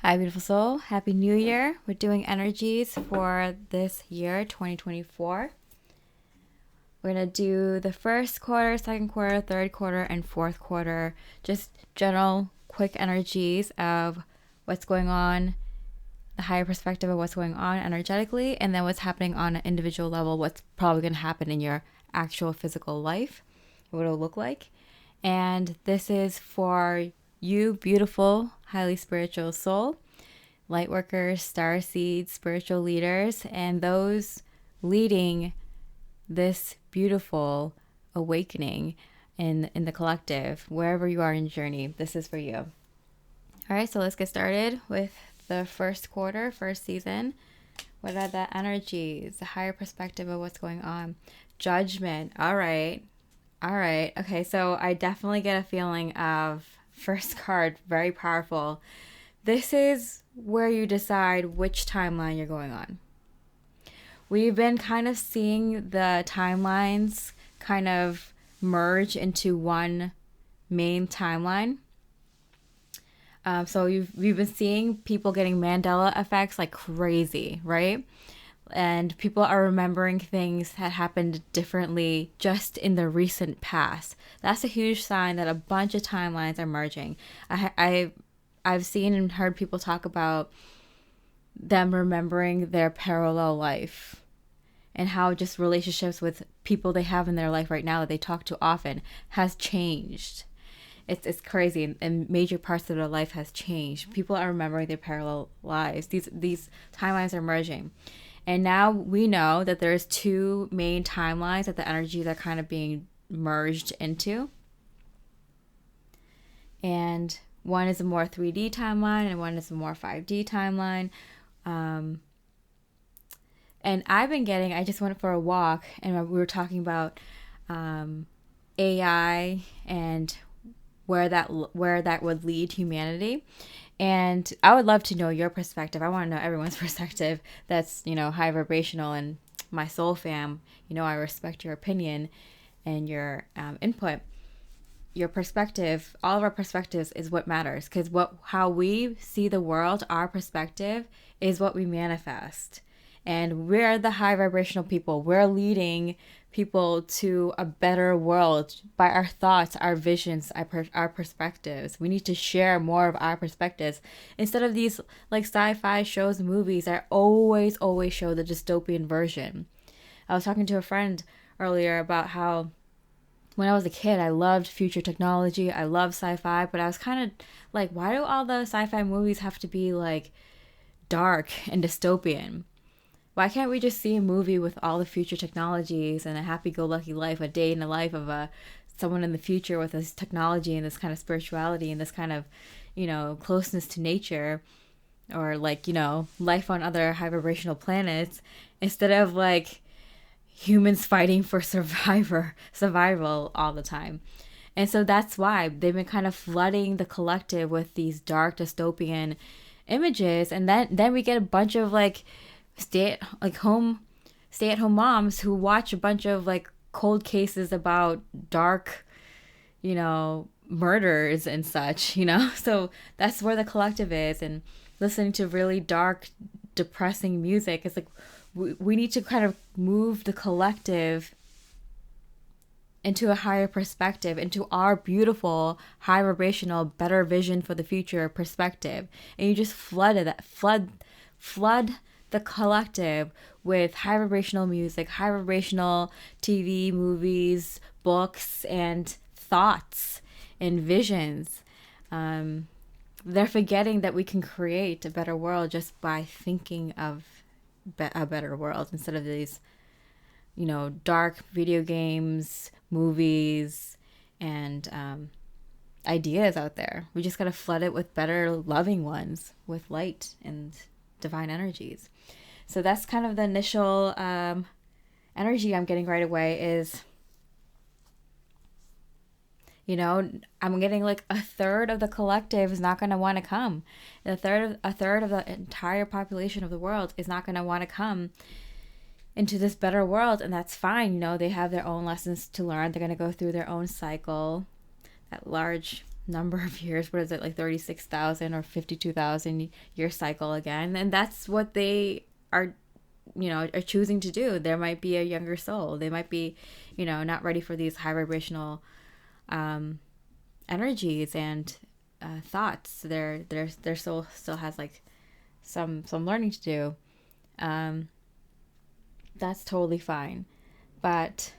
Hi, beautiful soul. Happy New Year. We're doing energies for this year, 2024. We're going to do the first quarter, second quarter, third quarter, and fourth quarter. Just general, quick energies of what's going on, the higher perspective of what's going on energetically, and then what's happening on an individual level, what's probably going to happen in your actual physical life, what it'll look like. And this is for you, beautiful, highly spiritual soul, Lightworkers, Starseeds, spiritual leaders, and those leading this beautiful awakening in the collective, wherever you are in your journey. This is for you. All right, so let's get started with the first quarter, first season. What are the energies, the higher perspective of what's going on? Judgment. All right. Okay, so I definitely get a feeling of first card, very powerful. This is where you decide which timeline you're going on. We've been kind of seeing the timelines kind of merge into one main timeline. So we've been seeing people getting Mandela effects like crazy, right? And people are remembering things that happened differently just in the recent past. That's a huge sign that a bunch of timelines are merging. I've seen and heard people talk about them remembering their parallel life and how just relationships with people they have in their life right now that they talk to often has changed. It's crazy, and major parts of their life has changed. People are remembering their parallel lives. These timelines are merging. And now we know that there's two main timelines that the energies are kind of being merged into. And one is a more 3D timeline and one is a more 5D timeline. And I just went for a walk and we were talking about AI and where that would lead humanity. And I would love to know your perspective. I want to know everyone's perspective that's, high vibrational, and my soul fam, I respect your opinion and your input. Your perspective, all of our perspectives is what matters, because how we see the world, our perspective is what we manifest. And we're the high vibrational people. We're leading people to a better world by our thoughts, our visions, our perspectives. We need to share more of our perspectives instead of these like sci-fi shows and movies that always show the dystopian version. I was talking to a friend earlier about how when I was a kid, I loved future technology. I loved sci-fi, but I was kind of like, why do all the sci-fi movies have to be like dark and dystopian? Why can't we just see a movie with all the future technologies and a happy-go-lucky life, a day in the life of someone in the future with this technology and this kind of spirituality and this kind of, closeness to nature, or like, life on other high vibrational planets, instead of like humans fighting for survival all the time. And so that's why they've been kind of flooding the collective with these dark dystopian images, and then we get a bunch of like stay-at-home moms who watch a bunch of like cold cases about dark, murders and such, So that's where the collective is, and listening to really dark, depressing music. It's like we need to kind of move the collective into a higher perspective, into our beautiful, high vibrational, better vision for the future perspective. And you just flood the collective with high vibrational music, high vibrational TV, movies, books, and thoughts and visions. They're forgetting that we can create a better world just by thinking of a better world instead of these, dark video games, movies, and ideas out there. We just got to flood it with better loving ones, with light and divine energies. So that's kind of the initial energy I'm getting right away is, I'm getting like a third of the collective is not going to want to come. And a third of the entire population of the world is not going to want to come into this better world. And that's fine. They have their own lessons to learn. They're going to go through their own cycle, that large number of years. What is it, like 36,000 or 52,000 year cycle again? And that's what they are, are choosing to do. There might be a younger soul. They might be, not ready for these high vibrational energies and thoughts. Their soul still has like some learning to do. That's totally fine. But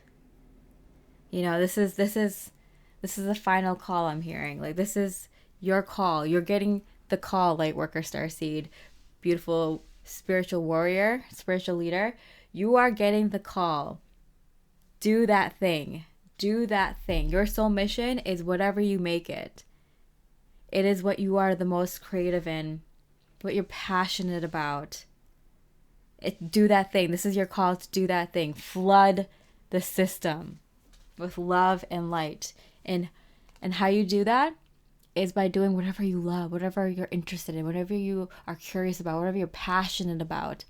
this is the final call I'm hearing. Like, this is your call. You're getting the call, Lightworker, Starseed, beautiful spiritual warrior, spiritual leader. You are getting the call. Do that thing. Do that thing. Your soul mission is whatever you make it. It is what you are the most creative in, what you're passionate about. Do that thing. This is your call to do that thing. Flood the system with love and light. And how you do that is by doing whatever you love, whatever you're interested in, whatever you are curious about, whatever you're passionate about.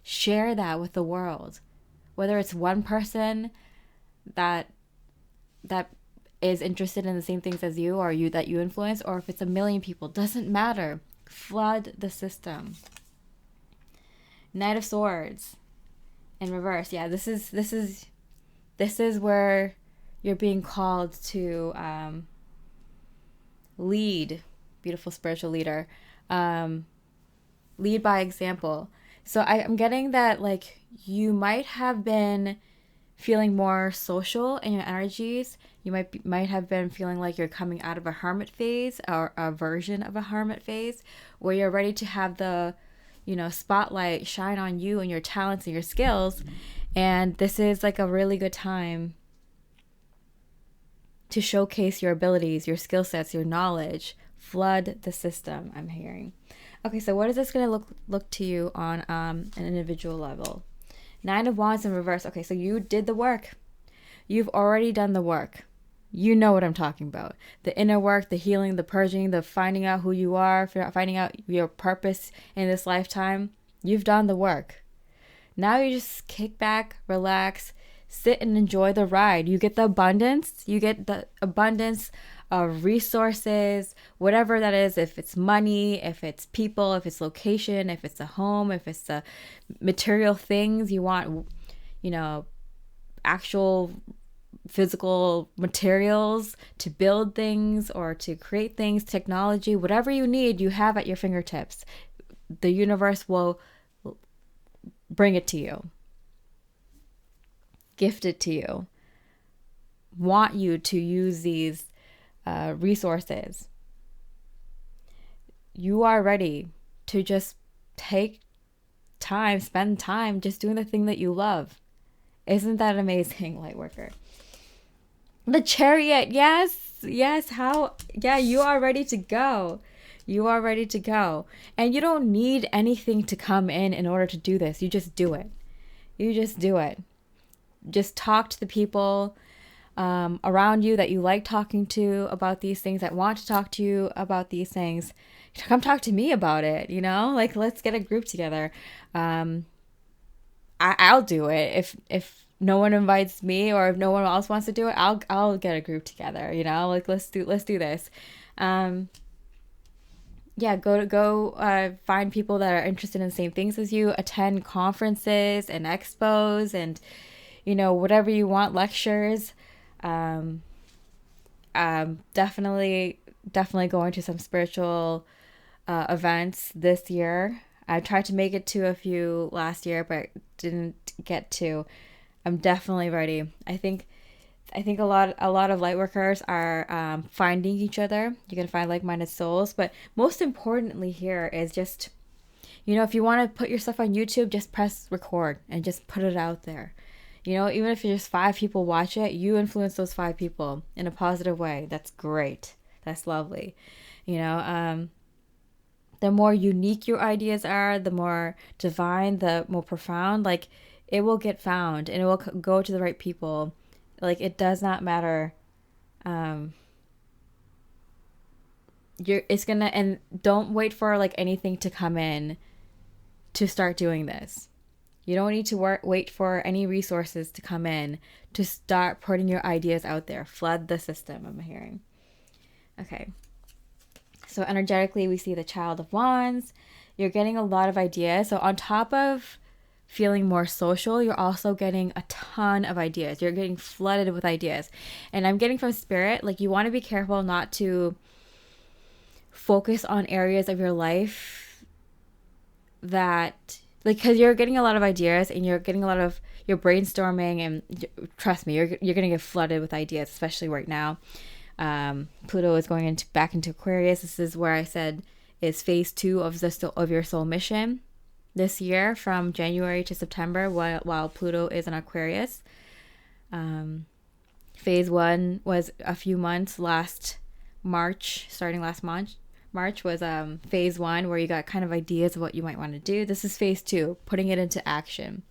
Share that with the world. Whether it's one person that is interested in the same things as you, or you that you influence, or if it's a million people, doesn't matter. Flood the system. Knight of Swords in reverse. Yeah, this is where you're being called to lead, beautiful spiritual leader. Lead by example. So I'm getting that, like, you might have been feeling more social in your energies. You might have been feeling like you're coming out of a hermit phase, or a version of a hermit phase, where you're ready to have the spotlight shine on you and your talents and your skills. And this is like a really good time to showcase your abilities, your skill sets, your knowledge. Flood the system, I'm hearing. Okay, so what is this going to look to you on an individual level? 9 of Wands in reverse. Okay, so you did the work. You've already done the work. You know what I'm talking about. The inner work, the healing, the purging, the finding out who you are, finding out your purpose in this lifetime. You've done the work. Now you just kick back, relax, sit and enjoy the ride. You get the abundance. You get the abundance of resources, whatever that is. If it's money, if it's people, if it's location, if it's a home, if it's the material things you want, actual physical materials to build things or to create things, technology, whatever you need, you have at your fingertips. The universe will bring it to you, gift it to you, want you to use these resources. You are ready to just take time, spend time just doing the thing that you love. Isn't that amazing, Lightworker? The Chariot, yes, how, yeah, you are ready to go. You are ready to go. And you don't need anything to come in order to do this. You just do it. You just do it. Just talk to the people around you that you like talking to about these things, that want to talk to you about these things. Come talk to me about it, like, let's get a group together. I'll do it. If no one invites me, or if no one else wants to do it, I'll get a group together, like, let's do this. Go find people that are interested in the same things as you, attend conferences and expos and whatever you want, lectures. Definitely going to some spiritual events this year. I tried to make it to a few last year, but didn't get to. I'm definitely ready. I think a lot of Lightworkers are finding each other. You can find like-minded souls, but most importantly here is just, if you want to put your stuff on YouTube, just press record and just put it out there. Even if just 5 people watch it, you influence those 5 people in a positive way. That's great. That's lovely. The more unique your ideas are, the more divine, the more profound, like, it will get found and it will go to the right people. Like, it does not matter. And don't wait for like anything to come in to start doing this. You don't need to wait for any resources to come in to start putting your ideas out there. Flood the system, I'm hearing. Okay. So energetically, we see the Child of Wands. You're getting a lot of ideas. So on top of feeling more social, you're also getting a ton of ideas. You're getting flooded with ideas. And I'm getting from Spirit, like, you want to be careful not to focus on areas of your life that, like, because you're getting a lot of ideas and you're getting a lot of, you're brainstorming, and trust me, you're going to get flooded with ideas, especially right now. Pluto is going back into Aquarius. This is where I said is phase 2 of your soul mission this year, from January to September, while Pluto is in Aquarius. Phase 1 was a few months last March, starting last March. March was phase 1, where you got kind of ideas of what you might want to do. This is phase 2, putting it into action.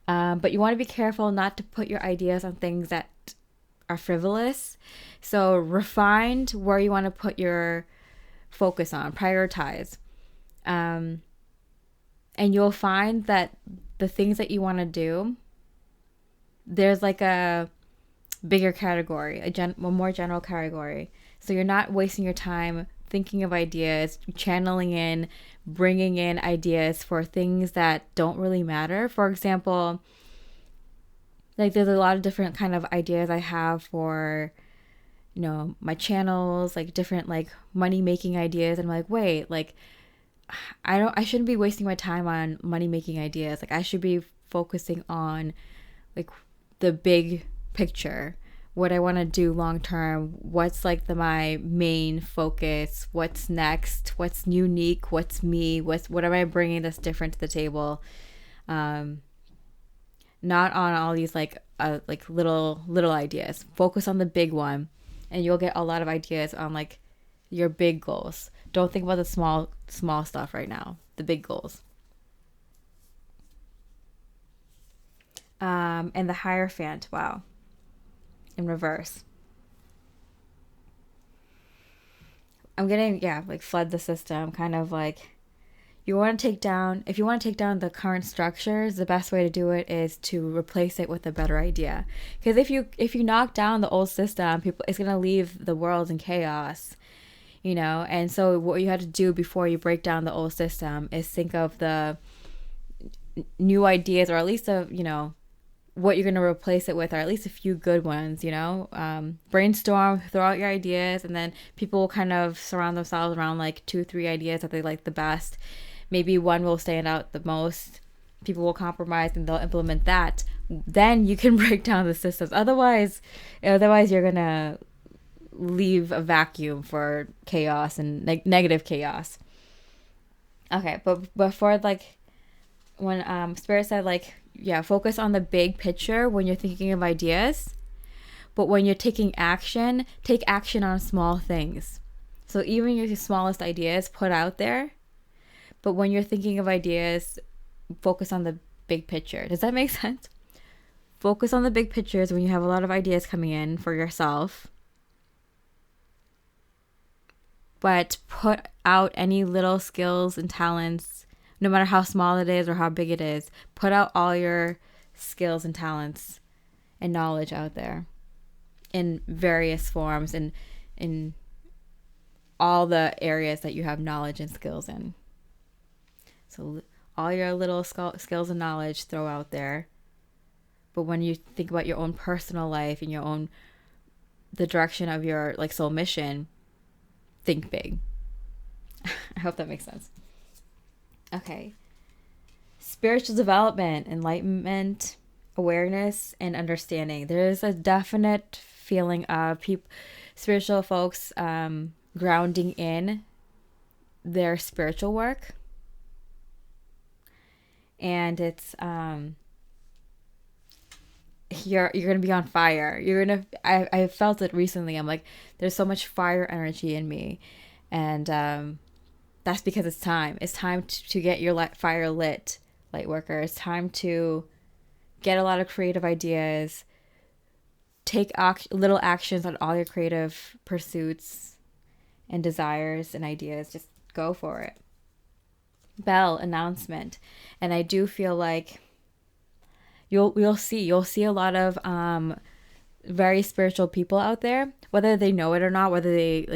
But you want to be careful not to put your ideas on things that are frivolous. So refined where you want to put your focus on, prioritize. And you'll find that the things that you want to do, there's like a bigger category, a more general category. So you're not wasting your time thinking of ideas, channeling in, bringing in ideas for things that don't really matter. For example, like, there's a lot of different kind of ideas I have for, you know, my channels, like different like money making ideas. And I'm like, wait, like, I shouldn't be wasting my time on money making ideas. Like, I should be focusing on like the big picture, what I want to do long term, what's like my main focus, what's next, what's unique, what's me, what am I bringing that's different to the table. Not on all these like little ideas. Focus on the big one, and you'll get a lot of ideas on like your big goals. Don't think about the small stuff right now. The big goals. And the Hierophant. Wow. In reverse. I'm getting, yeah, like flood the system, kind of like, if you want to take down the current structures, the best way to do it is to replace it with a better idea. Because if you knock down the old system, it's going to leave the world in chaos, you know. And so what you have to do before you break down the old system is think of the new ideas, or at least what you're going to replace it with, or at least a few good ones, you know. Brainstorm, throw out your ideas, and then people will kind of surround themselves around like 2-3 ideas that they like the best. Maybe one will stand out the most. People will compromise and they'll implement that. Then you can break down the systems. Otherwise you're going to leave a vacuum for chaos and negative chaos. Okay, but before, like, when Spirit said, like, yeah, focus on the big picture when you're thinking of ideas. But when you're taking action, take action on small things. So even your smallest ideas, put out there. But when you're thinking of ideas, focus on the big picture. Does that make sense? Focus on the big pictures when you have a lot of ideas coming in for yourself. But put out any little skills and talents, no matter how small it is or how big it is. Put out all your skills and talents and knowledge out there in various forms, and in all the areas that you have knowledge and skills in. So all your little skills and knowledge, throw out there. But when you think about your own personal life and the direction of your like soul mission, think big. I hope that makes sense. Okay. Spiritual development, enlightenment, awareness, and understanding. There's a definite feeling of spiritual folks grounding in their spiritual work. And it's you're gonna be on fire. I felt it recently. I'm like, there's so much fire energy in me, and that's because it's time. It's time to get your fire lit, Lightworker. It's time to get a lot of creative ideas. Take little actions on all your creative pursuits and desires and ideas. Just go for it. Bell, announcement. And I do feel like you'll see a lot of very spiritual people out there, whether they know it or not, whether they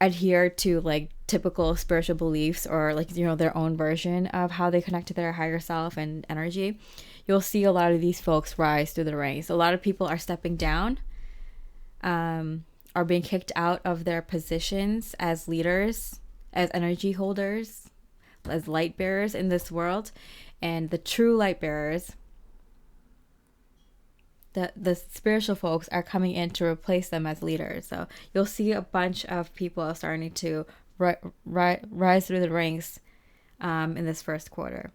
adhere to like typical spiritual beliefs or like their own version of how they connect to their higher self and energy. You'll see a lot of these folks rise through the ranks. A lot of people are stepping down, are being kicked out of their positions as leaders, as energy holders, as light bearers in this world. And the true light bearers, the spiritual folks, are coming in to replace them as leaders. So you'll see a bunch of people starting to rise through the ranks in this first quarter.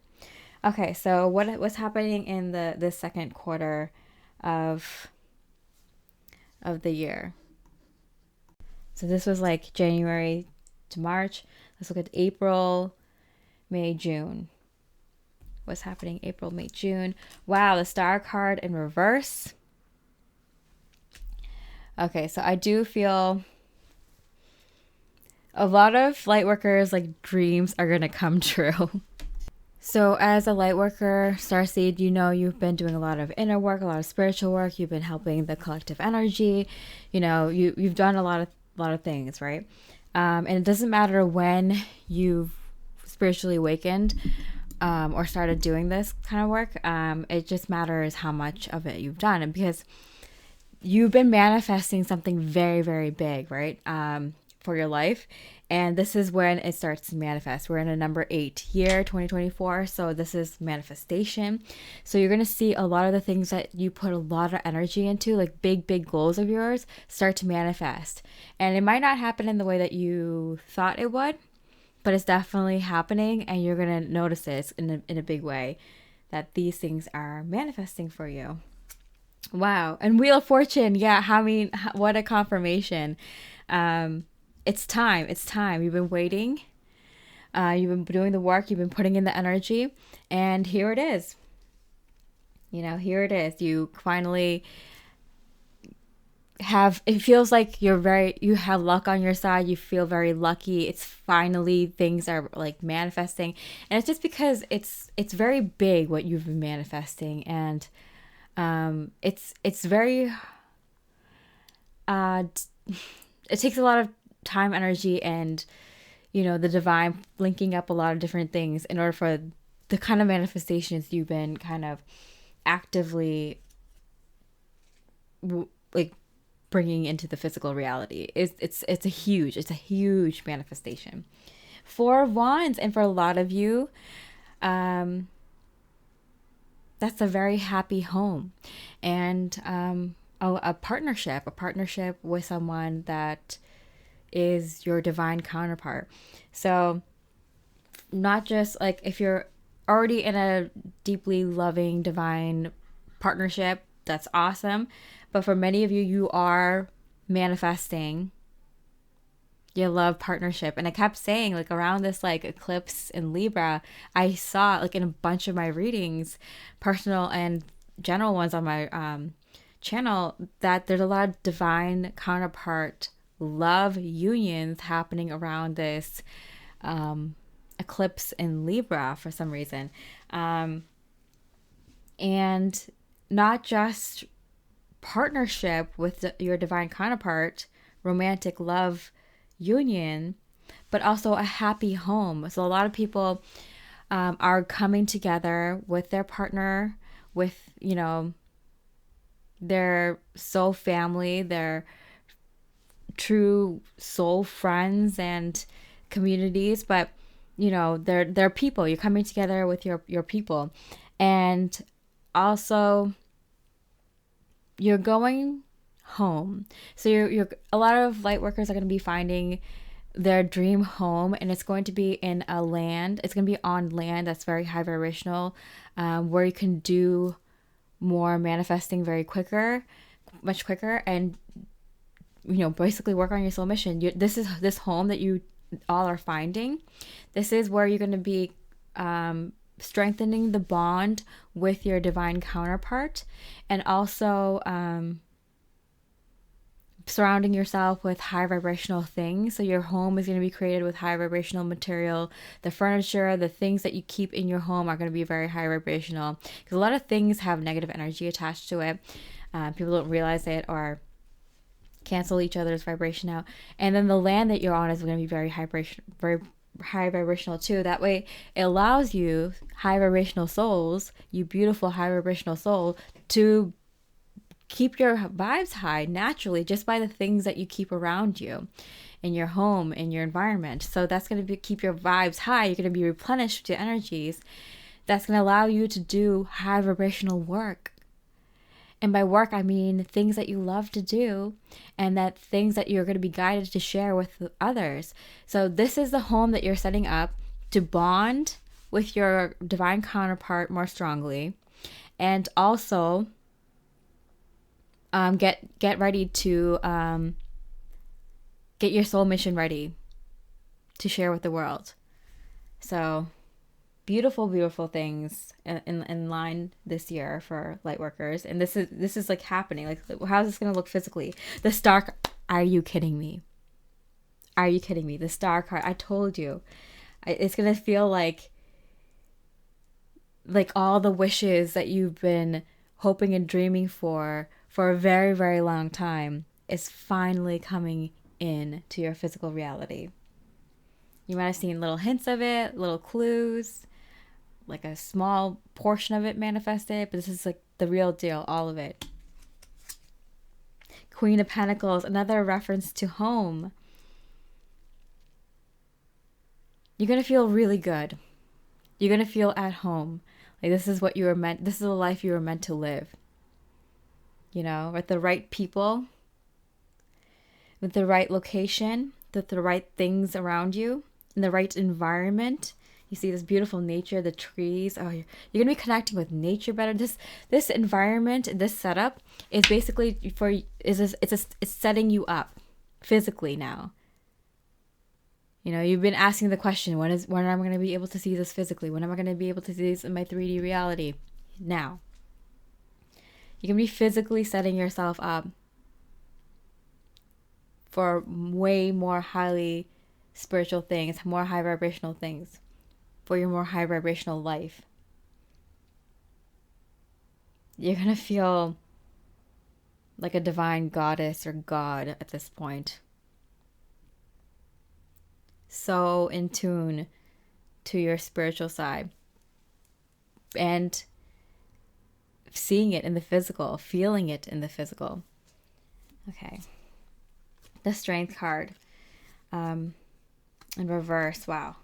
Okay, so what's happening in the second quarter of the year? So this was like January to March. Let's look at April, May, June. What's happening April, May, June? Wow, the Star card in reverse. Okay, so I do feel a lot of Lightworkers, like, dreams are going to come true. So as a Lightworker, Starseed, you've been doing a lot of inner work, a lot of spiritual work. You've been helping the collective energy. You've done a lot of things, right? And it doesn't matter when you've spiritually awakened or started doing this kind of work. It just matters how much of it you've done. And because you've been manifesting something very, very big, right? For your life. And this is when it starts to manifest. We're in a number 8 year, 2024. So this is manifestation. So you're going to see a lot of the things that you put a lot of energy into, like big, big goals of yours, start to manifest. And it might not happen in the way that you thought it would, but it's definitely happening, and you're going to notice it in a big way that these things are manifesting for you. Wow. And Wheel of Fortune. Yeah. I mean, what a confirmation. It's time. It's time. You've been waiting. You've been doing the work. You've been putting in the energy, and here it is. Here it is. You finally it feels like you have luck on your side. You feel very lucky. It's finally, things are like manifesting, and it's just because it's very big what you've been manifesting, and it's very it takes a lot of time, energy, and the divine linking up a lot of different things in order for the kind of manifestations you've been kind of actively like bringing into the physical reality. It's a huge manifestation. 4 of Wands, and for a lot of you, that's a very happy home, and a partnership with someone that is your divine counterpart. So not just like if you're already in a deeply loving divine partnership, that's awesome. But for many of you, you are manifesting your love partnership. And I kept saying, like, around this like eclipse in Libra, I saw like in a bunch of my readings, personal and general ones on my channel, that there's a lot of divine counterpart love unions happening around this eclipse in Libra for some reason. And not just partnership with your divine counterpart, romantic love union, but also a happy home. So a lot of people are coming together with their partner, with their soul family, their true soul friends and communities, but they're people. You're coming together with your people, and also you're going home. So you're a lot of Lightworkers are going to be finding their dream home, and it's going to be in a land. It's going to be on land that's very high vibrational, where you can do more manifesting much quicker, and basically work on your soul mission. This home that you all are finding, this is where you're going to be strengthening the bond with your divine counterpart, and also surrounding yourself with high vibrational things. So your home is going to be created with high vibrational material. The furniture, the things that you keep in your home are going to be very high vibrational, because a lot of things have negative energy attached to it. People don't realize it or cancel each other's vibration out. And then the land that you're on is going to be very high vibrational too. That way it allows you, high vibrational souls, you beautiful high vibrational soul, to keep your vibes high naturally just by the things that you keep around you in your home, in your environment. So that's going to keep your vibes high. You're going to be replenished with energies. That's going to allow you to do high vibrational work. And by work, I mean things that you love to do, and that things that you're going to be guided to share with others. So this is the home that you're setting up to bond with your divine counterpart more strongly, and also get ready to get your soul mission ready to share with the world. So beautiful, beautiful things in line this year for Lightworkers. And this is like happening. Like, how's this going to look physically? The star, are you kidding me? Are you kidding me? The star card, I told you. It's going to feel like all the wishes that you've been hoping and dreaming for a very, very long time is finally coming in to your physical reality. You might have seen little hints of it, little clues, like a small portion of it manifested, but this is like the real deal, all of it. Queen of Pentacles, another reference to home. You're going to feel really good. You're going to feel at home. Like, this is what you were meant, this is the life you were meant to live. You know, with the right people, with the right location, with the right things around you, in the right environment. You see this beautiful nature, the trees. Oh, you're going to be connecting with nature better. This environment, this setup is basically it's setting you up physically now. You know, you've been asking the question, when am I going to be able to see this physically? When am I going to be able to see this in my 3D reality? Now. You can be physically setting yourself up for way more highly spiritual things, more high vibrational things, for your more high vibrational life. You're going to feel like a divine goddess or god at this point. So in tune to your spiritual side. And seeing it in the physical, feeling it in the physical. Okay. The Strength card. In reverse. Wow.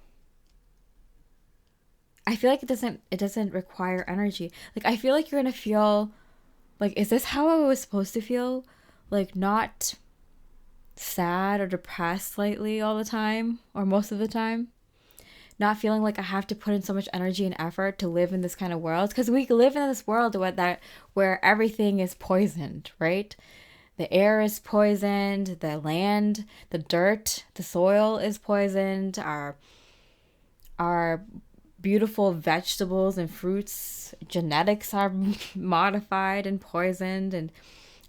I feel like it doesn't require energy. Like, I feel like you're going to feel like, is this how I was supposed to feel? Like, not sad or depressed slightly all the time, or most of the time. Not feeling like I have to put in so much energy and effort to live in this kind of world. Because we live in this world where everything is poisoned, right? The air is poisoned, the land, the dirt, the soil is poisoned, our beautiful vegetables and fruits, genetics are modified and poisoned, and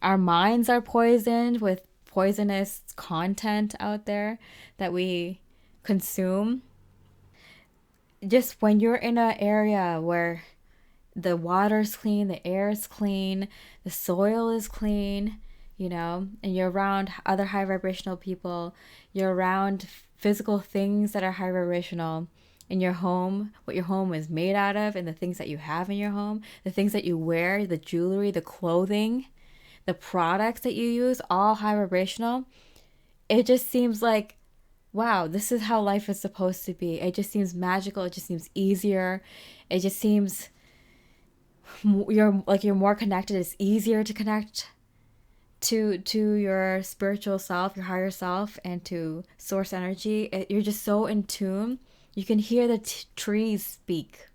our minds are poisoned with poisonous content out there that we consume. Just when you're in an area where the water's clean, the air is clean, the soil is clean, you know, and you're around other high vibrational people, you're around physical things that are high vibrational in your home, what your home is made out of, and the things that you have in your home, the things that you wear, the jewelry, the clothing, the products that you use, all high vibrational. It just seems like, wow, this is how life is supposed to be. It just seems magical. It just seems easier. It just seems you're more connected. It's easier to connect to your spiritual self, your higher self, and to source energy. You're just so in tune. You can hear the trees speak.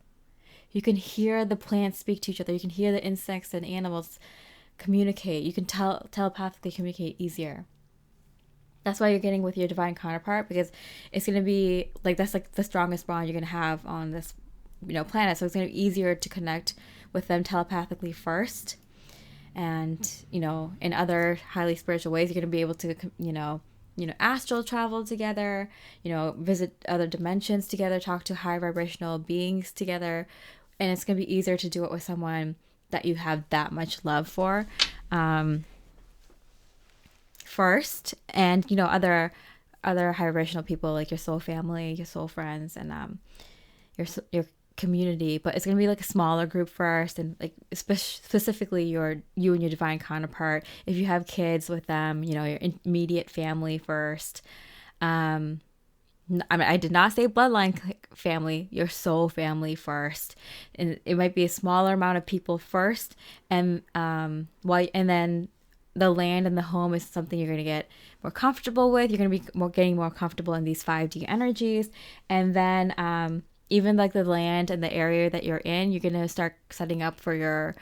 You can hear the plants speak to each other. You can hear the insects and animals communicate. You can telepathically communicate easier. That's why you're getting with your divine counterpart, because it's going to be like, that's like the strongest bond you're going to have on this, you know, planet. So it's going to be easier to connect with them telepathically first. And, in other highly spiritual ways, you're going to be able to, astral travel together, visit other dimensions together, talk to high vibrational beings together. And it's going to be easier to do it with someone that you have that much love for, first. And, other high vibrational people, like your soul family, your soul friends, and your community. But it's going to be like a smaller group first, and like specifically you and your divine counterpart. If you have kids with them, your immediate family first. I did not say bloodline family, your soul family first. And it might be a smaller amount of people first, and and then the land and the home is something you're going to get more comfortable with. You're going to be getting more comfortable in these 5D energies. And then even like the land and the area that you're in, you're going to start setting up for your,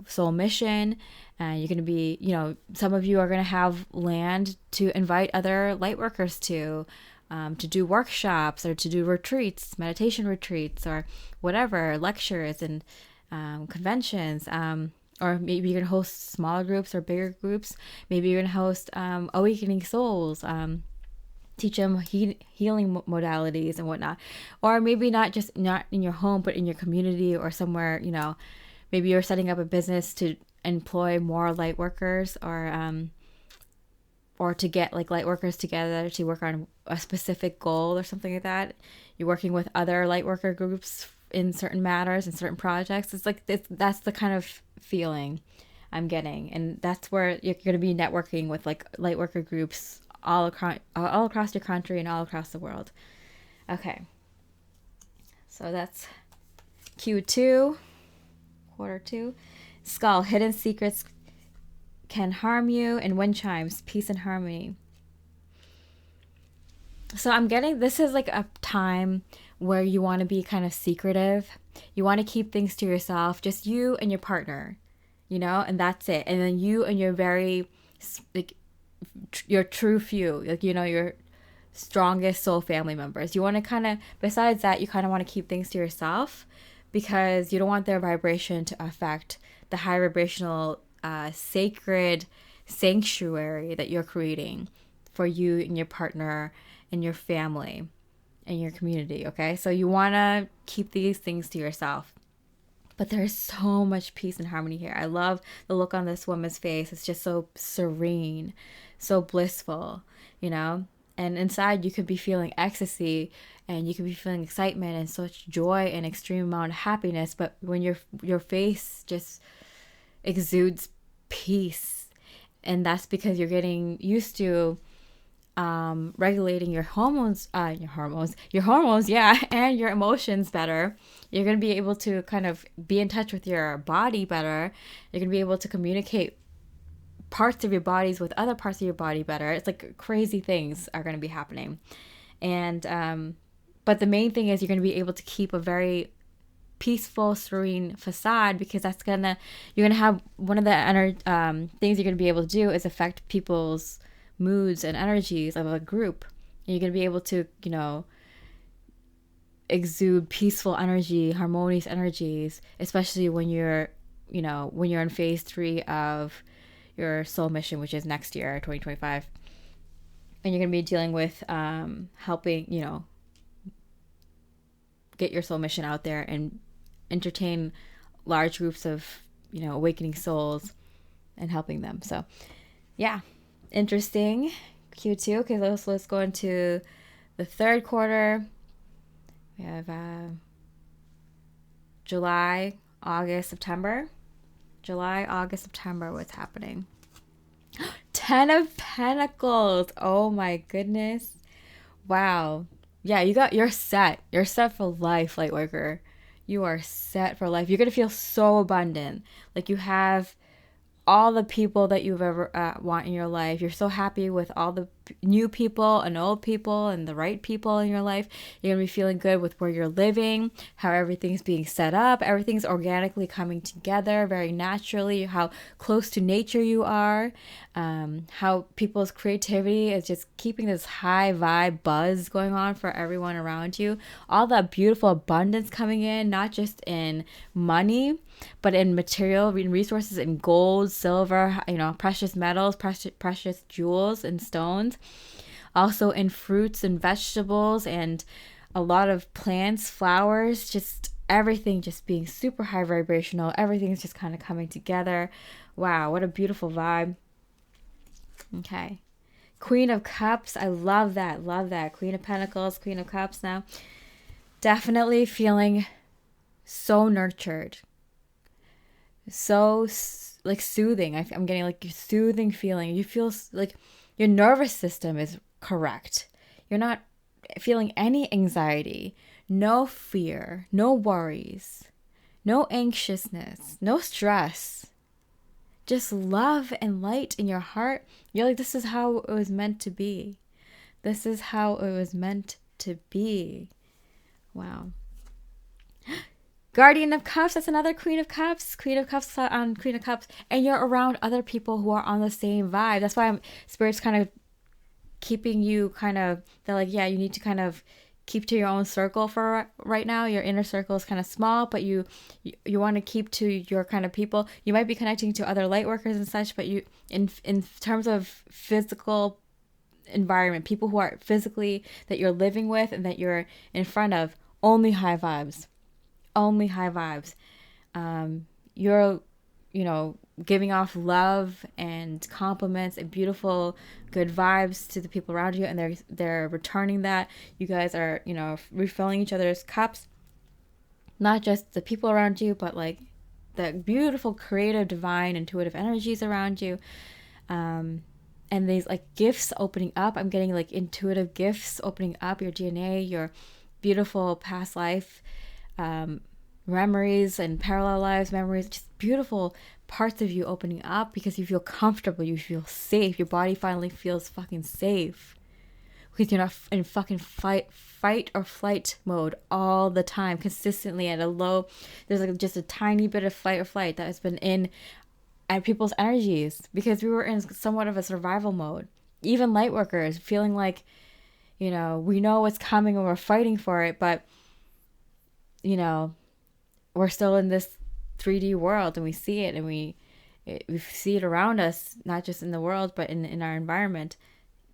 soul mission. And you're going to be, some of you are going to have land to invite other light workers to do workshops or to do retreats, meditation retreats, or whatever, lectures and conventions. Or maybe you're going to host smaller groups or bigger groups. Maybe you're going to host awakening souls, teach them healing modalities and whatnot. Or maybe not in your home, but in your community or somewhere, maybe you're setting up a business to employ more light workers, or to get like light workers together to work on a specific goal or something like that. You're working with other light worker groups in certain matters and certain projects. It's like that's the kind of feeling I'm getting, and that's where you're going to be networking with like light worker groups all across your country and all across the world. Okay, so that's Q2, quarter 2. Skull, hidden secrets can harm you, and wind chimes, peace and harmony. So I'm getting, this is like a time where you want to be kind of secretive. You want to keep things to yourself, just you and your partner, and that's it. And then you and your your true few, like, your strongest soul family members. You want to kind of, besides that, you kind of want to keep things to yourself, because you don't want their vibration to affect the high vibrational sacred sanctuary that you're creating for you and your partner and your family and your community. Okay, so you want to keep these things to yourself, but there's so much peace and harmony here. I love the look on this woman's face. It's just so serene, so blissful, and inside you could be feeling ecstasy, and you could be feeling excitement and such joy and extreme amount of happiness. But when your face just exudes peace, and that's because you're getting used to regulating your hormones, yeah, and your emotions better. You're going to be able to kind of be in touch with your body better. You're going to be able to communicate parts of your bodies with other parts of your body better. It's like crazy things are going to be happening. And but the main thing is you're going to be able to keep a very peaceful, serene facade, because you're gonna have one of the things you're gonna be able to do is affect people's moods and energies of a group. And you're gonna be able to, exude peaceful energy, harmonious energies, especially when you're in phase 3 of your soul mission, which is next year, 2025. And you're gonna be dealing with helping, get your soul mission out there and entertain large groups of, awakening souls and helping them. So yeah, interesting. Q2. Okay, let's go into the third quarter. We have July, August, September. What's happening? 10 of Pentacles. Oh my goodness. Wow. Yeah, you're set. You're set for life, Lightworker. You are set for life. You're going to feel so abundant. Like you have all the people that you've ever want in your life. You're so happy with all the new people and old people and the right people in your life. You're going to be feeling good with where you're living, how everything's being set up. Everything's organically coming together very naturally, how close to nature you are, how people's creativity is just keeping this high vibe buzz going on for everyone around you. All that beautiful abundance coming in, not just in money, but in material resources, in gold, silver, precious metals, precious jewels and stones. Also in fruits and vegetables and a lot of plants, flowers, just everything just being super high vibrational. Everything's just kind of coming together. Wow, what a beautiful vibe. Okay. Queen of Cups. I love that. Love that. Queen of Pentacles, Queen of Cups now. Definitely feeling so nurtured. So like soothing. I'm getting like a soothing feeling. You feel like your nervous system is correct. You're not feeling any anxiety, no fear, no worries, no anxiousness, no stress. Just love and light in your heart. You're like, this is how it was meant to be. This is how it was meant to be. Wow. Guardian of Cups, that's another Queen of Cups. Queen of Cups on Queen of Cups. And you're around other people who are on the same vibe. That's why Spirit's kind of keeping you they're like, yeah, you need to kind of keep to your own circle for right now. Your inner circle is kind of small, but you want to keep to your kind of people. You might be connecting to other light workers and such, but you, in terms of physical environment, people who are physically that you're living with and that you're in front of, only high vibes. Only high vibes. You're, giving off love and compliments and beautiful, good vibes to the people around you, and they're returning that. You guys are, refilling each other's cups. Not just the people around you, but like the beautiful, creative, divine, intuitive energies around you. And these like gifts opening up. I'm getting like intuitive gifts opening up, your DNA, your beautiful past life memories and parallel lives memories, just beautiful parts of you opening up because you feel comfortable, you feel safe, your body finally feels fucking safe because you're not in fucking fight or flight mode all the time, consistently at a low. There's like just a tiny bit of fight or flight that has been in at people's energies because we were in somewhat of a survival mode. Even light workers feeling like, we know what's coming and we're fighting for it, but we're still in this 3D world and we see it and we see it around us, not just in the world, but in our environment.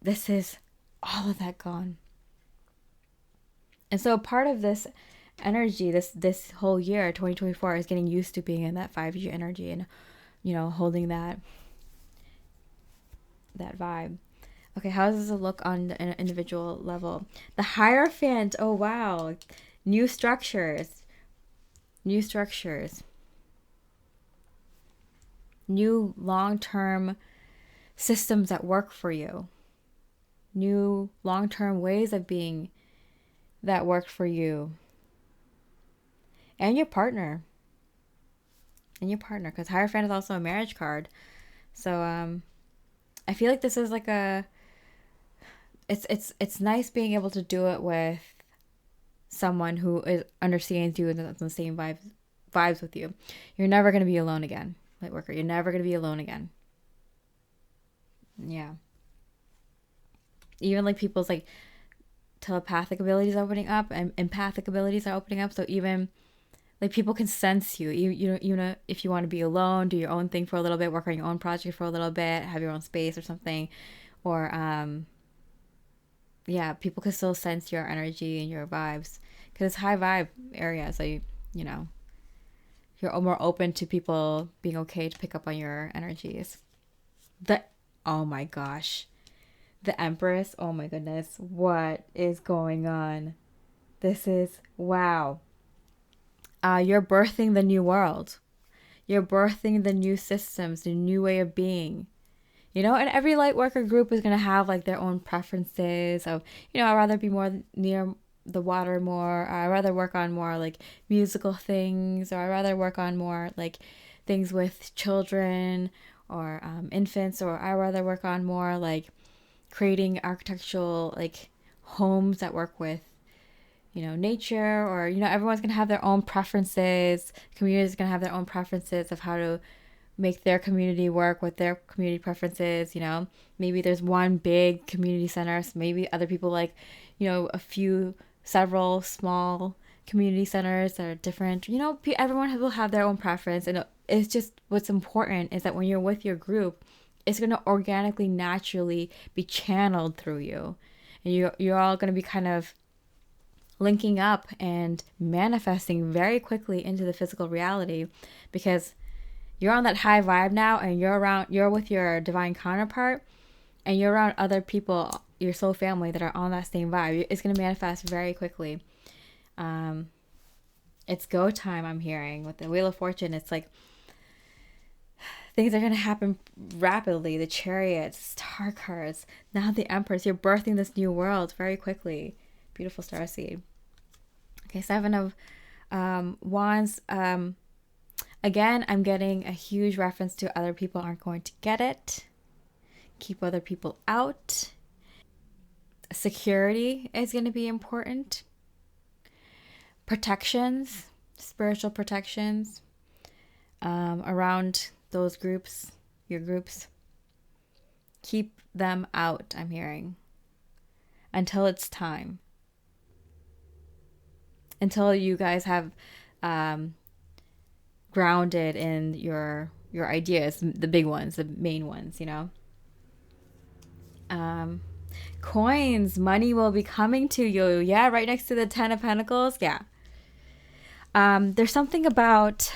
This is all of that gone. And so part of this energy, this whole year, 2024, is getting used to being in that 5G energy and, holding that vibe. Okay, how does this look on an individual level? The Hierophant, oh wow. New structures. New long-term systems that work for you. New long-term ways of being that work for you. And your partner. Because Hierophant is also a marriage card. So I feel like this is like it's nice being able to do it with someone who understands you and is on the same vibes with you. You're never going to be alone again, Lightworker. You're never going to be alone again. Yeah. Even like people's like telepathic abilities are opening up and empathic abilities are opening up. So even like people can sense you. You know, if you want to be alone, do your own thing for a little bit, work on your own project for a little bit, have your own space or something, or yeah, people can still sense your energy and your vibes because it's high vibe area. So you're more open to people being okay to pick up on your energies. Oh my gosh, the Empress. Oh my goodness, what is going on? This is wow. You're birthing the new world. You're birthing the new systems, the new way of being. And every light worker group is going to have like their own preferences of, I'd rather be more near the water more. I'd rather work on more like musical things, or I'd rather work on more like things with children or infants, or I'd rather work on more like creating architectural like homes that work with, nature, or, everyone's going to have their own preferences. Communities going to have their own preferences of how to make their community work with their community preferences. Maybe there's one big community center. So maybe other people like, several small community centers that are different. Everyone will have their own preference. And it's just, what's important is that when you're with your group, it's going to organically, naturally be channeled through you. And you're all going to be kind of linking up and manifesting very quickly into the physical reality, because you're on that high vibe now, and you're with your divine counterpart, and you're around other people, your soul family, that are on that same vibe. It's going to manifest very quickly. It's go time, I'm hearing. With the Wheel of Fortune, it's like things are going to happen rapidly. The Chariot, Star cards, now the Empress. You're birthing this new world very quickly. Beautiful starseed. Okay, Seven of Wands. Again, I'm getting a huge reference to other people aren't going to get it. Keep other people out. Security is going to be important. Protections, spiritual protections around those groups, your groups. Keep them out, I'm hearing, until it's time. Until you guys have grounded in your ideas, the big ones, the main ones, Coins, money will be coming to you. Yeah, right next to the Ten of Pentacles. Yeah. There's something about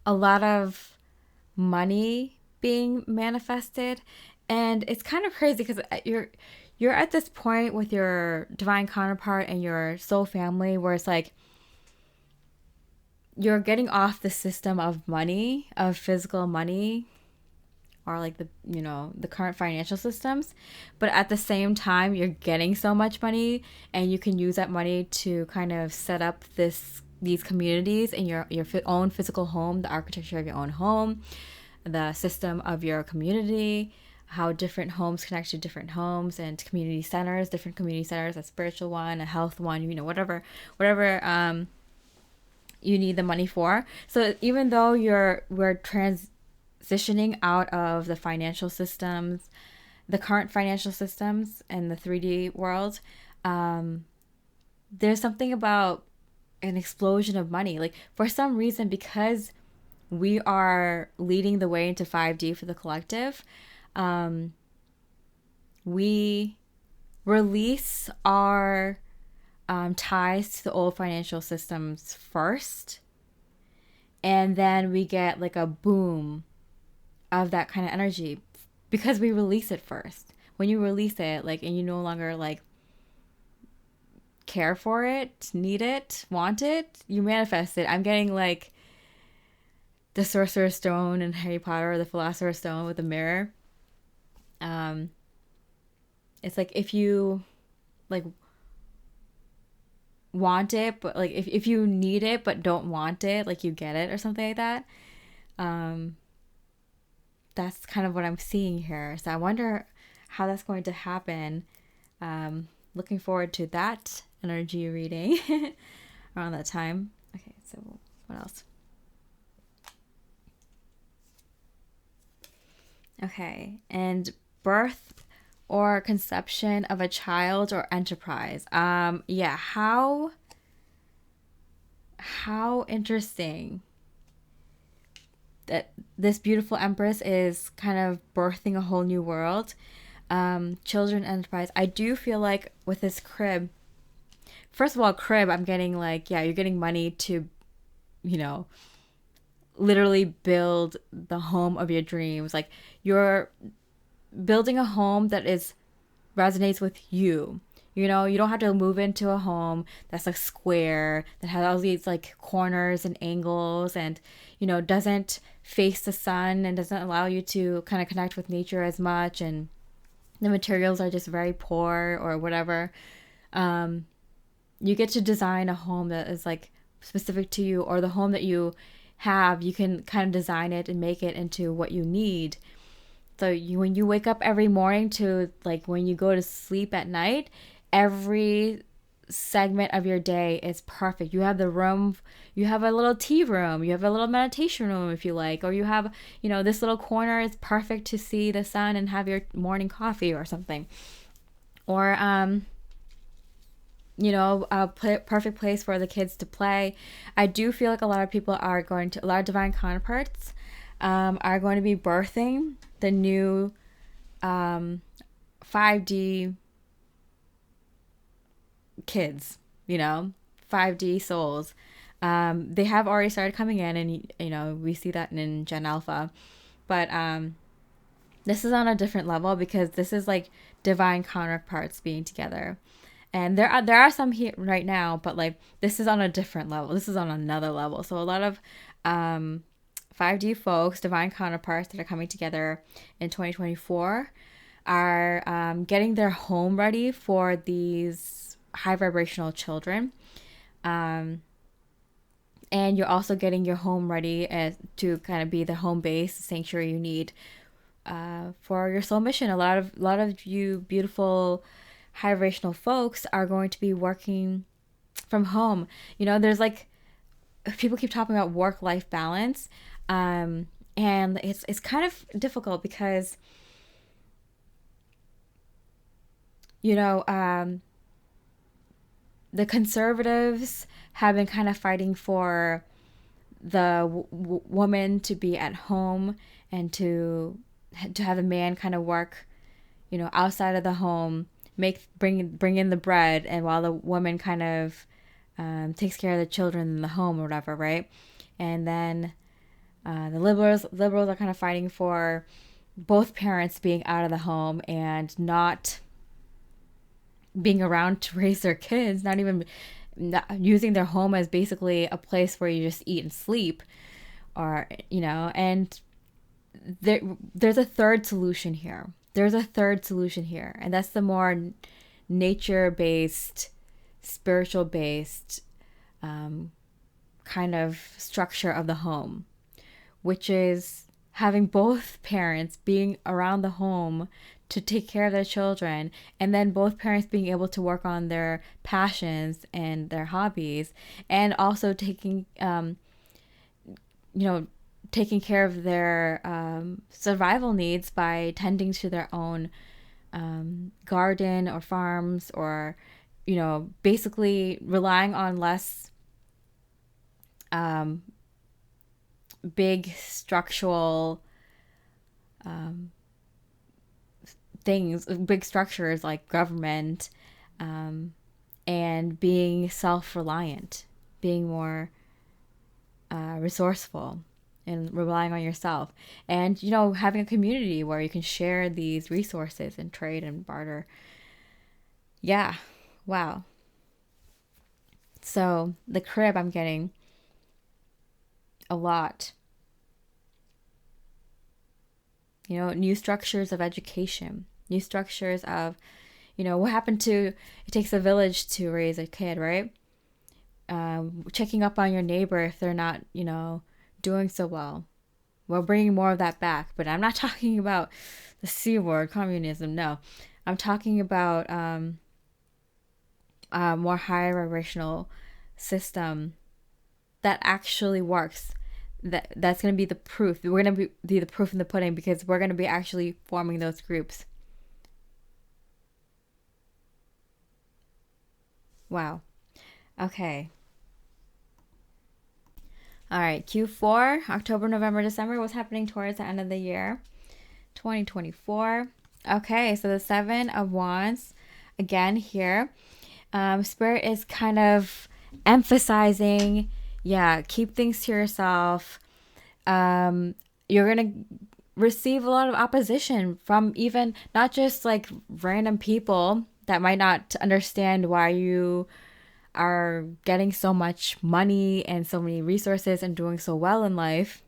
a lot of money being manifested, and it's kind of crazy because you're at this point with your divine counterpart and your soul family where it's like you're getting off the system of money, of physical money, or like the current financial systems, but at the same time you're getting so much money, and you can use that money to kind of set up these communities in your own physical home, the architecture of your own home, the system of your community, how different homes connect to different homes, and community centers, different community centers, a spiritual one, a health one, whatever you need the money for. So even though we're transitioning out of the financial systems, the current financial systems and the 3D world, there's something about an explosion of money. Like for some reason, because we are leading the way into 5D for the collective, we release our ties to the old financial systems first, and then we get like a boom of that kind of energy because we release it first. When you release it, like, and you no longer like care for it, need it, want it, you manifest it. I'm getting like the Sorcerer's Stone in Harry Potter, or the Philosopher's Stone with the mirror. It's like if you like want it, but like if you need it but don't want it, like you get it or something like that. That's kind of what I'm seeing here. So I wonder how that's going to happen. Looking forward to that energy reading around that time. Okay, so what else? Okay, and birth or conception of a child or enterprise. Yeah, how interesting that this beautiful Empress is kind of birthing a whole new world. Children enterprise. I do feel like with this crib, first of all, crib, I'm getting like, yeah, you're getting money to, literally build the home of your dreams. Like you're building a home that resonates with you. You don't have to move into a home that's like square, that has all these like corners and angles, and doesn't face the sun and doesn't allow you to kind of connect with nature as much, and the materials are just very poor or whatever. You get to design a home that is like specific to you, or the home that you have, you can kind of design it and make it into what you need. So when you wake up every morning to like when you go to sleep at night, every segment of your day is perfect. You have the room, you have a little tea room, you have a little meditation room if you like, or you have, this little corner is perfect to see the sun and have your morning coffee or something. Or perfect place for the kids to play. I do feel like a lot of a lot of divine counterparts are going to be birthing the new 5D kids, 5D souls. They have already started coming in, and we see that in Gen Alpha. But this is on a different level because this is like divine counterparts being together. And there are some here right now, but like this is on a different level. This is on another level. So a lot of 5D folks, divine counterparts that are coming together in 2024 are getting their home ready for these high vibrational children. And you're also getting your home ready to kind of be the home base, the sanctuary you need for your soul mission. A lot of you beautiful high vibrational folks are going to be working from home. There's like people keep talking about work-life balance, and it's kind of difficult because the conservatives have been kind of fighting for the woman to be at home and to have a man kind of work, outside of the home, bring in the bread, and while the woman kind of takes care of the children in the home or whatever, right? And then the liberals are kind of fighting for both parents being out of the home and not being around to raise their kids, not using their home as basically a place where you just eat and sleep, or and there's a third solution here. And that's the more nature-based, spiritual-based kind of structure of the home, which is having both parents being around the home to take care of their children, and then both parents being able to work on their passions and their hobbies, and also taking care of their survival needs by tending to their own garden or farms, or basically relying on less big structural things, big structures like government, and being self-reliant, being more resourceful, and relying on yourself, and having a community where you can share these resources and trade and barter. Yeah. Wow. So the crib, I'm getting a lot. New structures of education, new structures of, what happened to, it takes a village to raise a kid, right? Checking up on your neighbor if they're not, doing so well. We're bringing more of that back, but I'm not talking about the C word, communism. No, I'm talking about a more higher vibrational system that actually works. That's going to be the proof. We're going to be the proof in the pudding, because we're going to be actually forming those groups. Wow. Okay. All right, Q4, October, November, December. What's happening towards the end of the year, 2024? Okay, so the Seven of Wands, again here. Spirit is kind of emphasizing, keep things to yourself. You're going to receive a lot of opposition from even not just like random people that might not understand why you are getting so much money and so many resources and doing so well in life.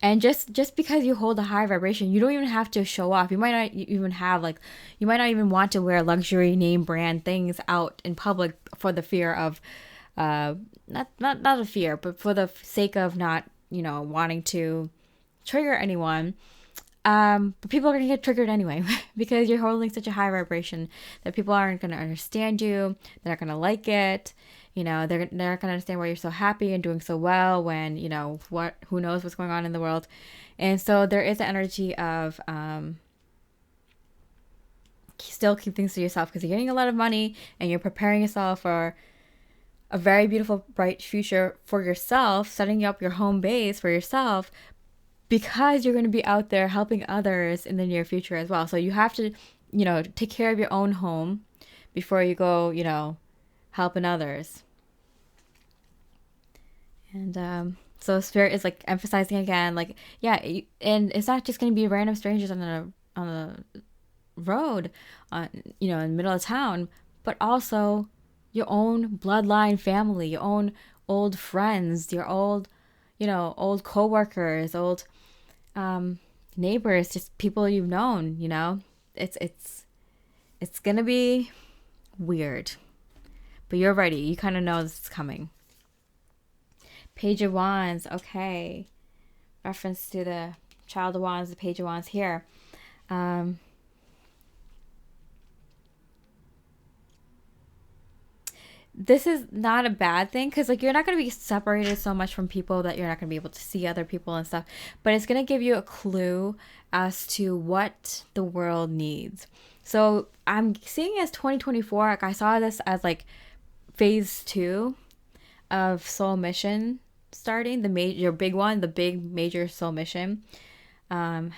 And just because you hold a high vibration, you don't even have to show off. You might not even want to wear luxury name brand things out in public for the fear of, not a fear, but for the sake of not, wanting to trigger anyone. But people are going to get triggered anyway because you're holding such a high vibration that people aren't going to understand you. They're not going to like it. You know, they're not going to understand why you're so happy and doing so well when, you know, who knows what's going on in the world. And so there is an energy of still keep things to yourself because you're getting a lot of money and you're preparing yourself for a very beautiful, bright future for yourself, setting up your home base for yourself, because you're going to be out there helping others in the near future as well. So you have to, you know, take care of your own home before you go, you know, helping others. And so Spirit is like emphasizing again, like, yeah, and it's not just going to be random strangers on the road, you know, in the middle of town, but also your own bloodline family, your own old friends, your old, you know, old coworkers, old neighbors, just people you've known. You know, it's gonna be weird, but you're ready. You kind of know this is coming. Page of Wands. Okay, reference to the Child of Wands, the Page of Wands here. This is not a bad thing because like you're not going to be separated so much from people that you're not going to be able to see other people and stuff, but it's going to give you a clue as to what the world needs. So I'm seeing as 2024, like I saw this as like phase 2 of soul mission starting, the major big one, the big major soul mission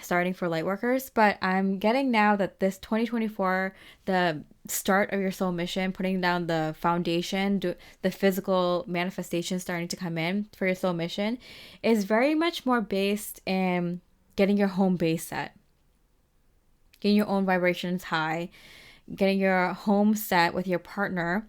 starting for Lightworkers. But I'm getting now that this 2024, the start of your soul mission, putting down the foundation, the physical manifestation starting to come in for your soul mission, is very much more based in getting your home base set, getting your own vibrations high, getting your home set with your partner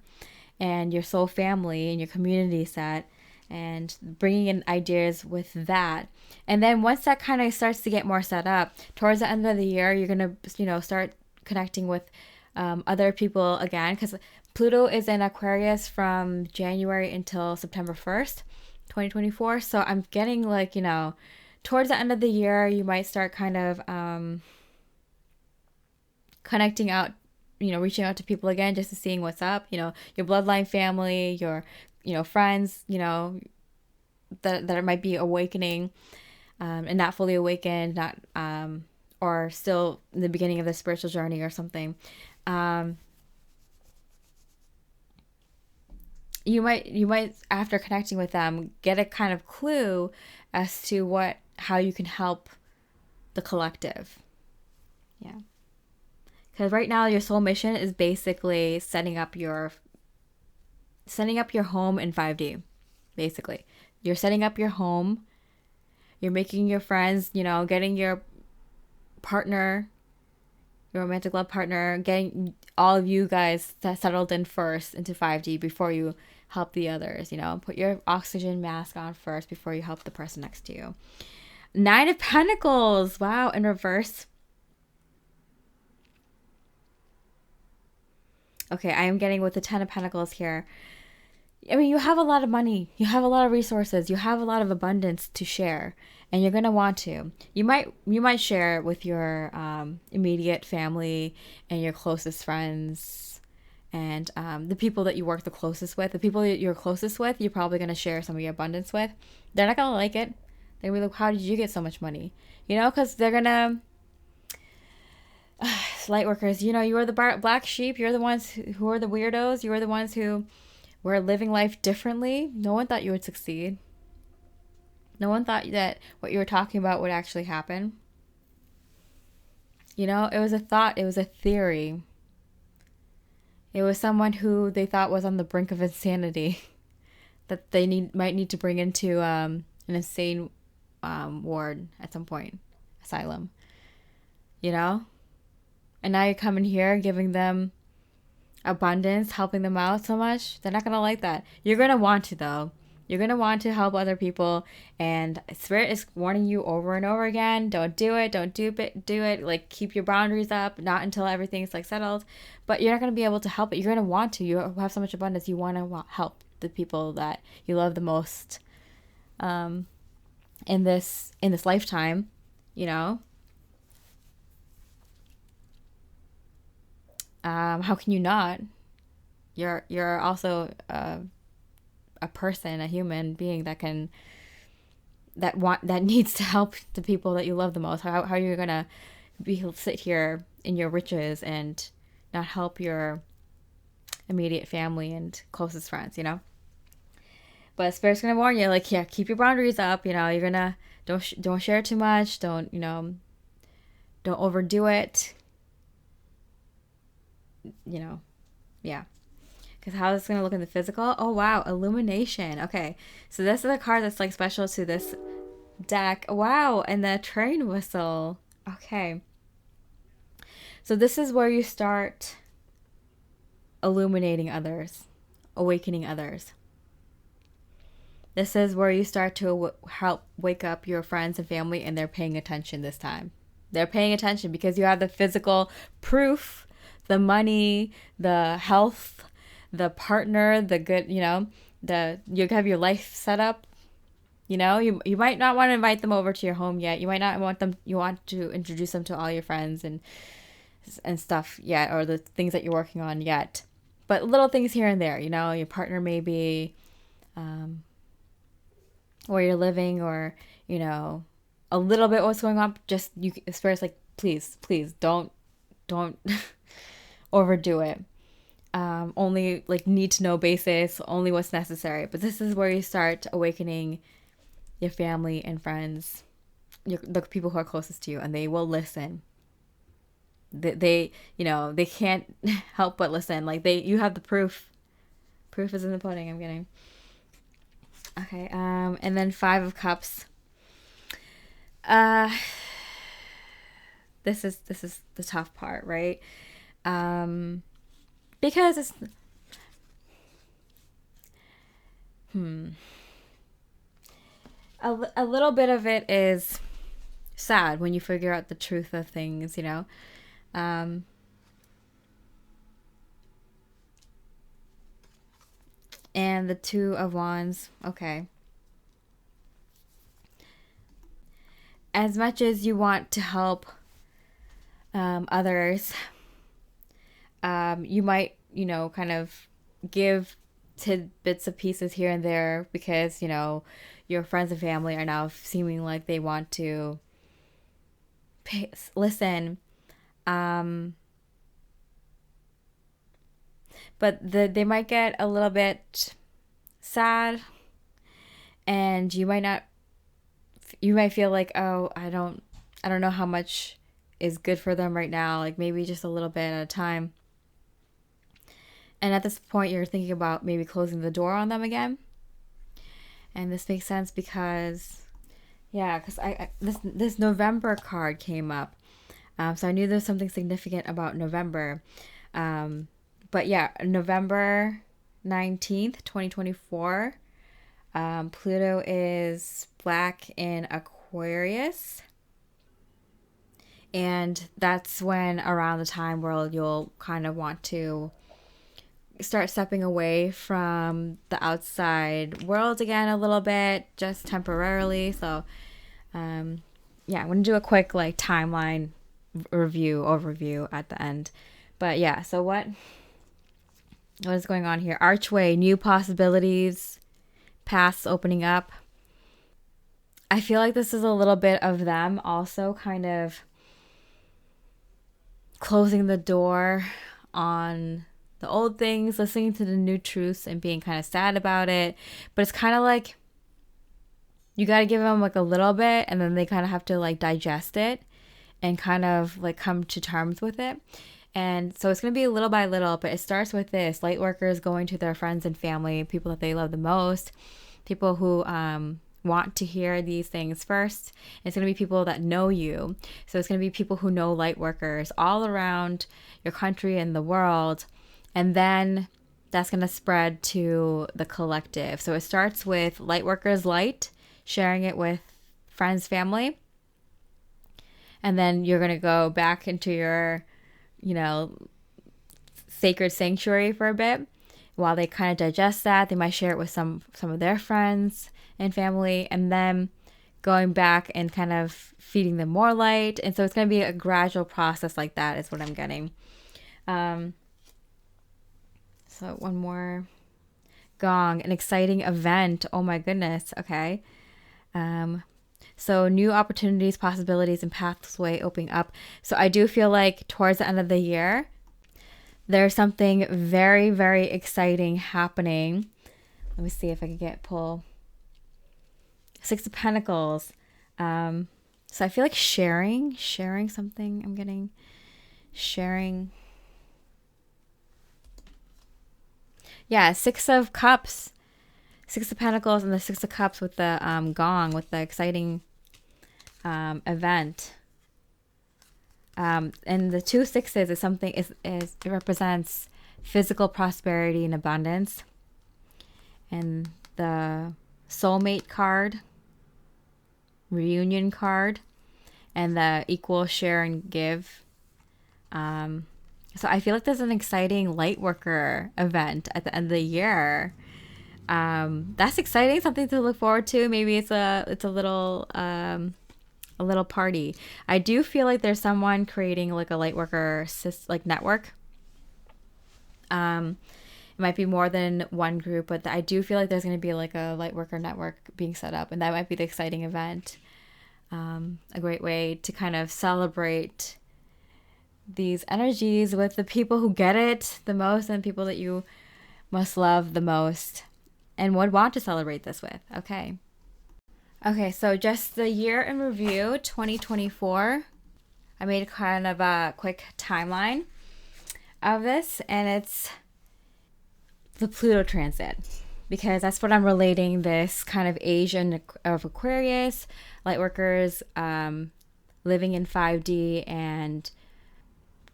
and your soul family and your community set, and bringing in ideas with that. And then once that kind of starts to get more set up, towards the end of the year, you're going to, you know, start connecting with other people again, because Pluto is in Aquarius from January until September 1st, 2024. So I'm getting like, you know, towards the end of the year, you might start kind of connecting out, you know, reaching out to people again, just to seeing what's up, you know, your bloodline family, your, you know, friends, you know, that it might be awakening and not fully awakened, not or still in the beginning of the spiritual journey or something. You might after connecting with them get a kind of clue as to how you can help the collective. Yeah. Because right now your soul mission is basically setting up your home in 5D. Basically, you're setting up your home, you're making your friends, you know, getting your partner, your romantic love partner, getting all of you guys settled in first into 5D before you help the others. You know, put your oxygen mask on first before you help the person next to you. 9 of Pentacles. Wow, in reverse. Okay, I am getting with the 10 of Pentacles here. I mean, you have a lot of money, you have a lot of resources, you have a lot of abundance to share, and you're gonna want to. You might share with your immediate family and your closest friends, and the people that you work the closest with. The people that you're closest with, you're probably gonna share some of your abundance with. They're not gonna like it. They're gonna be like, "How did you get so much money?" You know, because they're gonna. Lightworkers, you know, you are the black sheep. You're the ones who are the weirdos. You are the ones who were living life differently. No one thought you would succeed. No one thought that what you were talking about would actually happen. You know, it was a thought. It was a theory. It was someone who they thought was on the brink of insanity that they might need to bring into an insane ward at some point, asylum. You know? And now you're coming here giving them abundance, helping them out so much. They're not going to like that. You're going to want to, though. You're going to want to help other people. And Spirit is warning you over and over again. Don't do it. Don't do it. Like, keep your boundaries up. Not until everything's, like, settled. But you're not going to be able to help it. You're going to want to. You have so much abundance. You want to help the people that you love the most in this lifetime, you know. How can you not? You're also a person, a human being that needs to help the people that you love the most. How are you gonna sit here in your riches and not help your immediate family and closest friends, you know? But Spirit's gonna warn you, like, yeah, keep your boundaries up. You know, you're gonna don't share too much. Don't overdo it. You know, yeah. Because how it's gonna look in the physical? Oh wow, illumination. Okay, so this is a card that's like special to this deck. Wow, and the train whistle. Okay, so this is where you start illuminating others, awakening others. This is where you start to help wake up your friends and family, and they're paying attention this time. They're paying attention because you have the physical proof, the money, the health, the partner, the good, you have your life set up. You might not want to invite them over to your home yet. You might not want them, you want to introduce them to all your friends and stuff yet, or the things that you're working on yet. But little things here and there, your partner may be, where you're living, or a little bit what's going on. Just you Spirit's like, please don't overdo it. Only like need to know basis, only what's necessary. But this is where you start awakening your family and friends, the people who are closest to you, and they will listen. They can't help but listen. Like you have the proof. Proof is in the pudding. I'm getting. Okay, and then 5 of Cups. This is the tough part, right? Because it's a little bit of it is sad when you figure out the truth of things, and the 2 of Wands. Okay. As much as you want to help others, you might, kind of give tidbits of pieces here and there because, your friends and family are now seeming like they want to listen. But they might get a little bit sad, and you might feel like, oh, I don't know how much is good for them right now, like maybe just a little bit at a time. And at this point you're thinking about maybe closing the door on them again. And this makes sense because this November card came up. So I knew there was something significant about November. But yeah, November 19th, 2024, Pluto is black in Aquarius. And that's when, around the time where you'll kind of want to start stepping away from the outside world again a little bit, just temporarily. So, I'm going to do a quick timeline overview at the end. But yeah, so what is going on here? Archway, new possibilities, paths opening up. I feel like this is a little bit of them also kind of closing the door on the old things, listening to the new truths and being kind of sad about it. But it's kind of like you got to give them a little bit, and then they kind of have to digest it and kind of come to terms with it. And so it's going to be little by little, but it starts with this. Lightworkers going to their friends and family, people that they love the most, people who want to hear these things first. It's going to be people that know you. So it's going to be people who know Lightworkers all around your country and the world. And then that's going to spread to the collective. So it starts with Lightworkers light, sharing it with friends, family. And then you're going to go back into your sacred sanctuary for a bit. While they kind of digest that, they might share it with some of their friends and family, and then going back and kind of feeding them more light. And so it's going to be a gradual process like that is what I'm getting. So one more. Gong, an exciting event. Oh my goodness. Okay. So new opportunities, possibilities, and pathway opening up. So I do feel like towards the end of the year, there's something very, very exciting happening. Let me see if I can pull Six of Pentacles. So I feel like sharing something. I'm getting sharing. Yeah, Six of Cups, Six of Pentacles, and the Six of Cups with the gong, with the exciting event. And the two sixes is something it represents physical prosperity and abundance. And the soulmate card, reunion card, and the equal share and give. So I feel like there's an exciting Lightworker event at the end of the year. That's exciting, something to look forward to. Maybe it's a little party. I do feel like there's someone creating like a Lightworker like network. It might be more than one group, but I do feel like there's going to be like a Lightworker network being set up, and that might be the exciting event. A great way to kind of celebrate these energies with the people who get it the most and people that you must love the most and would want to celebrate this with. Okay, so just the year in review, 2024. I made kind of a quick timeline of this, and it's the Pluto Transit, because that's what I'm relating this kind of Asian of Aquarius, Lightworkers, living in 5D and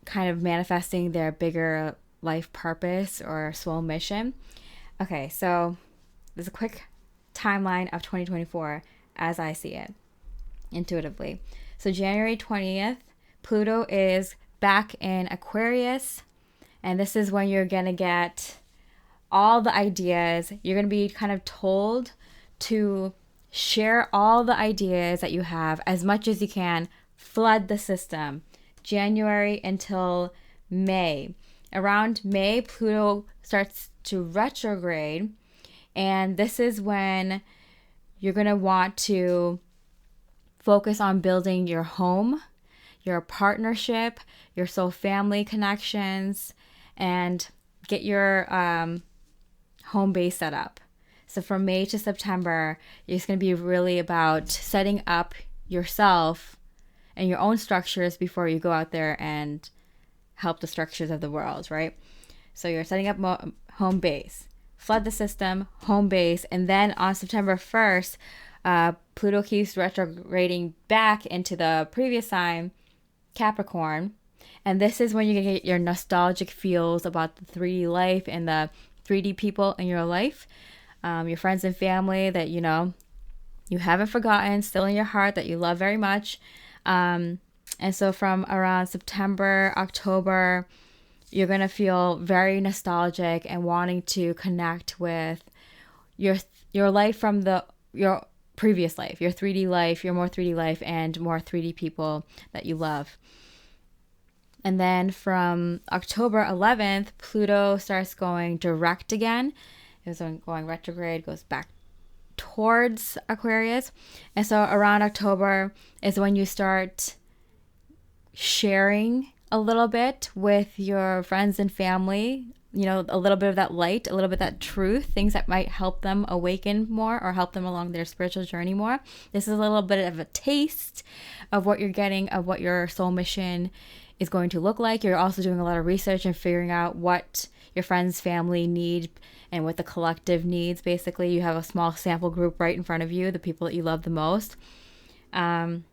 kind of manifesting their bigger life purpose or soul mission. Okay, so there's a quick timeline of 2024 as I see it intuitively. So January 20th, Pluto is back in Aquarius, and this is when you're going to get all the ideas. You're going to be kind of told to share all the ideas that you have as much as you can, flood the system. January until May. Around May, Pluto starts to retrograde, and this is when you're going to want to focus on building your home, your partnership, your soul family connections, and get your home base set up. So from May to September, it's going to be really about setting up yourself and your own structures before you go out there and help the structures of the world, right? So you're setting up home base, flood the system, home base, and then on September 1st, Pluto keeps retrograding back into the previous sign, Capricorn, and this is when you get your nostalgic feels about the 3D life and the 3D people in your life, your friends and family that you haven't forgotten, still in your heart, that you love very much. And so from around September, October, you're going to feel very nostalgic and wanting to connect with your life from your previous life, your 3D life, your more 3D life, and more 3D people that you love. And then from October 11th, Pluto starts going direct again. It was going retrograde, goes back towards Aquarius. And so around October is when you start sharing a little bit with your friends and family, a little bit of that light, a little bit of that truth, things that might help them awaken more or help them along their spiritual journey more. This is a little bit of a taste of what you're getting, of what your soul mission is going to look like. You're also doing a lot of research and figuring out what your friends, family need and what the collective needs. Basically, you have a small sample group right in front of you, the people that you love the most. And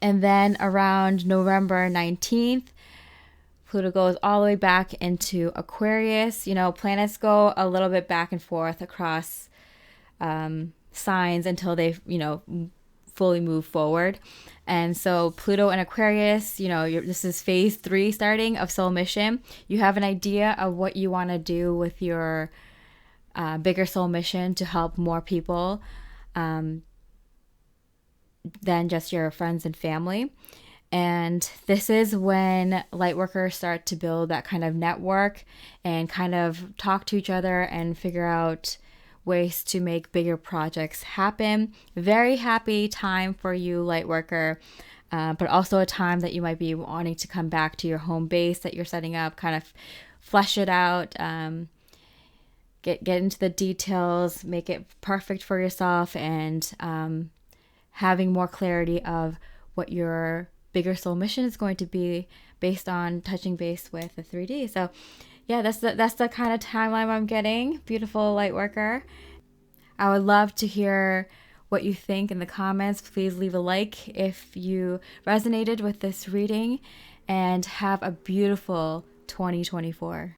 then around November 19th, Pluto goes all the way back into Aquarius. Planets go a little bit back and forth across signs until they, fully move forward. And so Pluto and Aquarius, this is phase 3 starting of soul mission. You have an idea of what you want to do with your bigger soul mission to help more people than just your friends and family. And this is when Lightworkers start to build that kind of network and kind of talk to each other and figure out ways to make bigger projects happen. Very happy time for you, Lightworker, but also a time that you might be wanting to come back to your home base that you're setting up, kind of flesh it out, get into the details, make it perfect for yourself, and having more clarity of what your bigger soul mission is going to be based on touching base with the 3D. So yeah, that's the kind of timeline I'm getting. Beautiful Lightworker. I would love to hear what you think in the comments. Please leave a like if you resonated with this reading, and have a beautiful 2024.